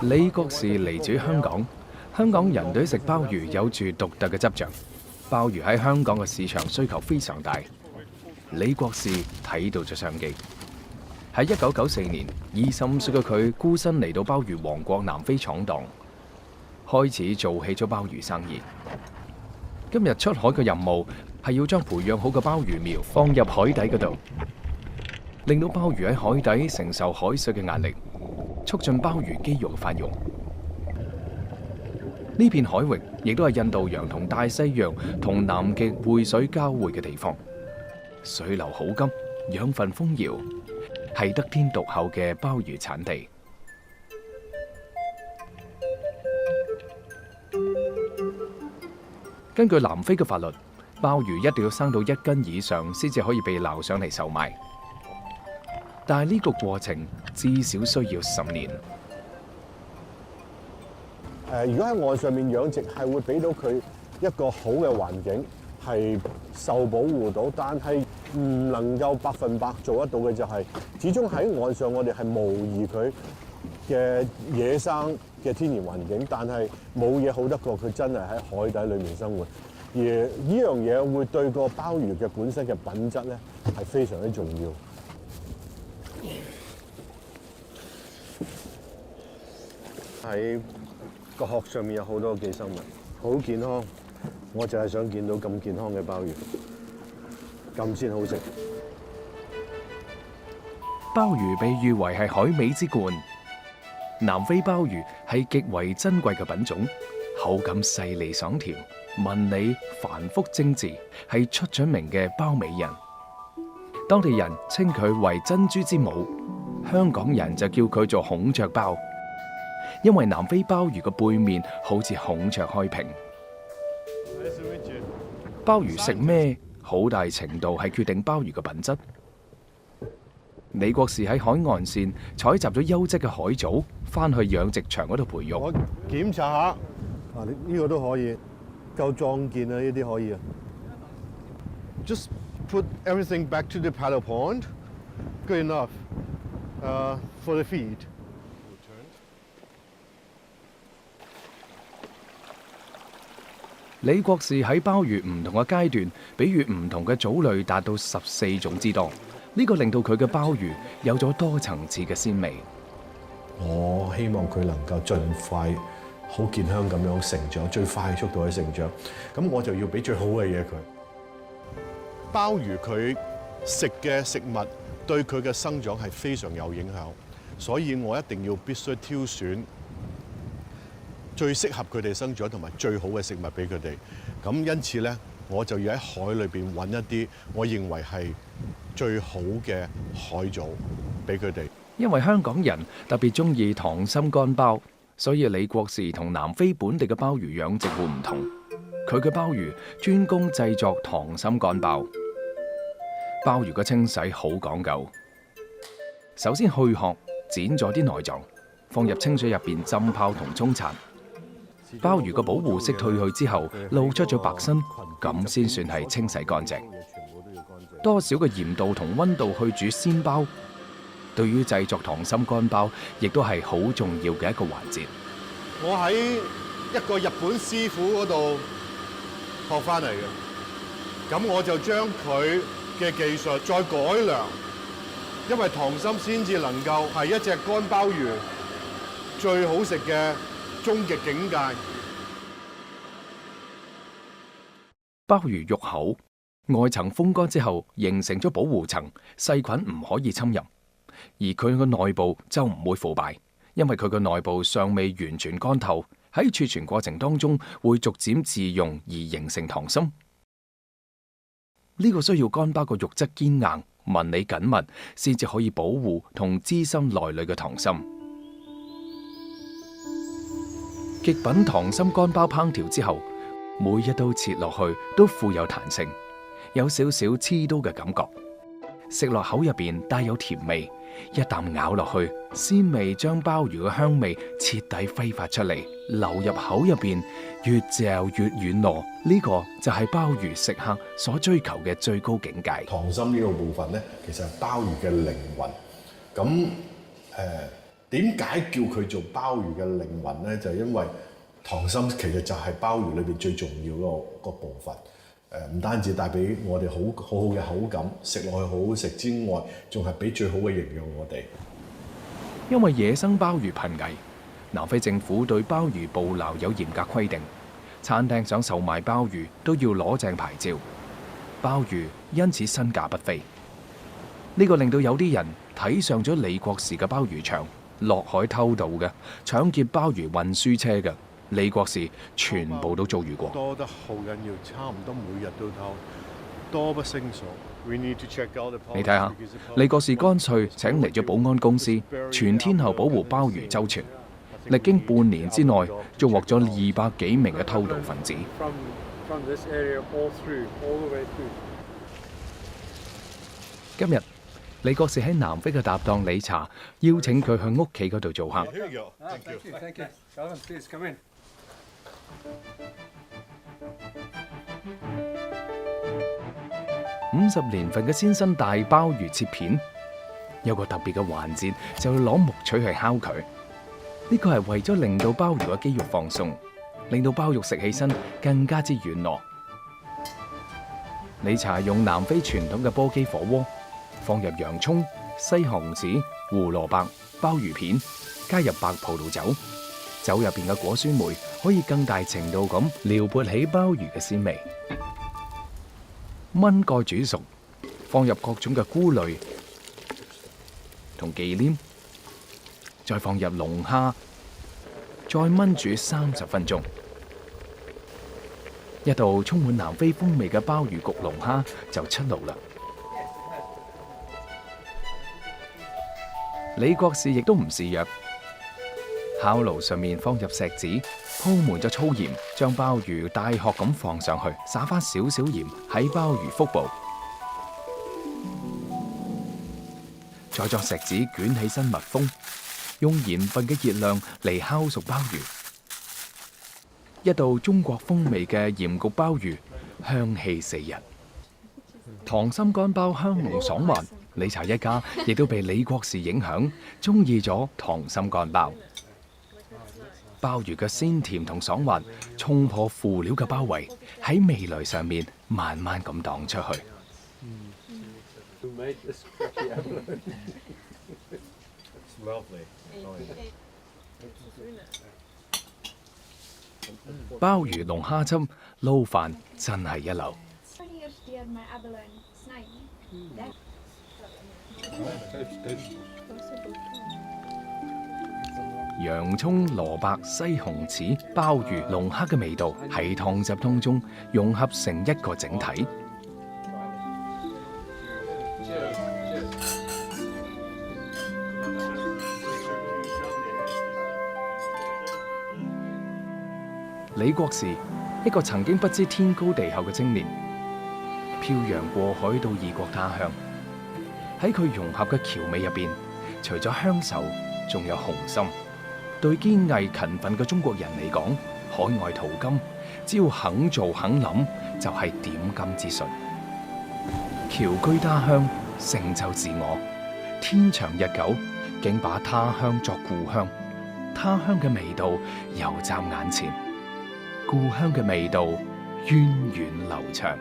李國士嚟自於香港，香港人對食鮑魚有住獨特嘅執着。鮑魚喺香港嘅市場需求非常大，李國士睇到咗商機。喺1994年，25歲嘅佢孤身嚟到鮑魚王國南非闖蕩，開始做起咗鮑魚生意。今日出海嘅任務係要將培養好嘅鮑魚苗放入海底嗰度，令到鮑魚喺海底承受海水嘅壓力，促進鮑魚肌肉嘅發育。呢片海域亦都係印度洋同大西洋同南極匯水交匯嘅地方，水流好急，養分豐饒，係得天獨厚嘅鮑魚產地。根據南非嘅法律，鮑魚一定要生到1斤以上先至可以被撈上嚟售賣，但係呢個過程至少需要10年。如果喺岸上面養殖，係會俾到佢一個好嘅環境，係受保護到。但係唔能夠100%做得到嘅就係，始終喺岸上我哋係模擬佢嘅野生嘅天然環境，但係冇嘢好得過佢真係喺海底裏面生活。而呢樣嘢會對個鮑魚嘅本身嘅品質咧係非常之重要。喺個殼上面有好多寄生物，好健康。我就係想見到咁健康嘅鮑魚，咁先好食。鮑魚被譽為係海味之冠。南非鮑魚係極為珍貴嘅品種，口感細膩爽甜，紋理繁複精緻，係出咗名嘅鮑美人。當地人稱佢為珍珠之母，香港人就叫佢做孔雀鮑，因為南非鮑魚嘅背面好似孔雀開屏。鮑魚食咩，好大程度係決定鮑魚嘅品質。李國士喺海岸線採集咗優質嘅海藻，翻去養殖場嗰度培育。我檢查下，呢個都可以，夠壯健啊！呢啲可以啊。Just put everything back to the paddle pond. Good enough. For the feed. 李國士喺鮑魚唔同嘅階段，比喻唔同嘅藻類達到14種之多。呢個令到佢嘅鮑魚有咗多層次嘅鮮味。我希望佢能夠盡快好健康咁樣成長，最快嘅速度去成長。咁我就要俾最好嘅嘢佢。鮑魚佢食嘅食物對佢嘅生長係非常有影響，所以我一定要必須挑選最適合佢哋生長同埋最好嘅食物俾佢哋。咁因此咧，我就要喺海裏邊揾一啲我認為係最好嘅海藻俾佢哋。因為香港人特別中意溏心乾鮑，所以李國士同南非本地嘅鮑魚養殖戶唔同。佢嘅鮑魚專攻製作溏心乾鮑。鮑魚嘅清洗好講究，首先去殼，剪咗啲內臟，放入清水入邊浸泡同沖刷。鮑魚嘅保護色退去之後，露出咗白身，咁先算係清洗乾淨。多少嘅鹽度同溫度去煮鮮鮑，對於製作溏心乾鮑，亦都係好重要嘅一個環節。我喺一個日本師傅嗰度學翻嚟嘅，咁我就將佢嘅技術再改良，因為溏心先至能夠係一隻乾鮑魚最好食嘅終極境界。鮑魚肉厚，外層風乾之後形成咗保護層，細菌唔可以侵入，而佢個內部就唔會腐敗，因為佢個內部尚未完全乾透，喺儲存過程當中會逐漸自溶而形成溏心。呢個需要乾鮑個肉質堅硬、紋理緊密，先至可以保護同滋生內裏嘅溏心。極品溏心乾鮑烹調之後，每一刀切落去都富有彈性，有少少黐刀嘅感覺，食落口入邊帶有甜味，一啖咬落去，鮮味將鮑魚嘅香味徹底揮發出嚟，流入口入邊，越嚼越軟糯。呢個就係鮑魚食客所追求嘅最高境界。溏心呢個部分咧，其實係鮑魚嘅靈魂。咁點解叫佢做鮑魚嘅靈魂咧？就係因為溏心其實就係鮑魚裏邊最重要個部分。唔單止帶俾我哋好好嘅口感，食落去好好食之外，仲係俾最好嘅營養我哋。因為野生鮑魚瀕危，南非政府對鮑魚捕撈有嚴格規定，餐廳想售賣鮑魚都要攞正牌照，鮑魚因此身價不菲。呢個令到有啲人睇上咗李國士嘅鮑魚場，落海偷渡嘅、搶劫鮑魚運輸車嘅，李國士全部都遭遇過。多得好緊要，差唔多每日都偷，多不勝數。你睇下，李國士乾脆請嚟咗保安公司，全天候保護鮑魚周全。歷經半年之內，捉獲咗200幾名嘅偷渡分子。今日李國士喺南非嘅搭檔理查邀請佢去屋企嗰度做客。50年份嘅鮮身大鮑魚切片，有個特別嘅環節，就要攞木錘去敲佢。呢個係為咗令到鮑魚嘅肌肉放鬆，令到鮑肉食起身更加之軟糯。理查用南非傳統嘅波基火鍋，放入洋葱、西紅柿、胡蘿蔔、鮑魚片，加入白葡萄酒，酒入邊嘅果酸梅可以更大程度咁撩撥起鮑魚嘅鮮味。燜蓋煮熟，放入各種嘅菇類同忌廉，再放入龍蝦，再燜煮30分鐘。一道充滿南非風味嘅鮑魚焗龍蝦就出爐啦。李國士亦都唔示弱，烤爐上面放入錫紙，鋪滿咗粗鹽，將鮑魚大殼咁放上去，撒翻少少鹽喺鮑魚腹部，再將錫紙捲起身密封，用鹽分嘅熱量嚟烤熟鮑魚。一道中國風味嘅鹽焗鮑魚，香氣四溢。溏心乾鮑香濃爽滑，理查一家亦都被李國士影響，中意咗溏心乾鮑。鮑魚嘅鮮甜同爽滑，衝破輔料嘅包圍，喺味蕾上面慢慢咁蕩出去。鮑魚龍蝦汁撈飯真係一流。洋葱、蘿蔔、西紅柿、鮑魚、龍蝦嘅味道喺湯汁當中融合成一個整體。李國士，一個曾經不知天高地厚嘅青年，漂洋過海到異國他鄉。喺佢融合嘅僑味入邊，除咗鄉愁，仲有雄心。對堅毅勤奮嘅中國人嚟講，海外淘金，只要肯做肯諗，就係點金之術。僑居他鄉，成就自我，天長日久，竟把他鄉作故鄉。他鄉嘅味道猶在眼前，故鄉嘅味道源遠流長。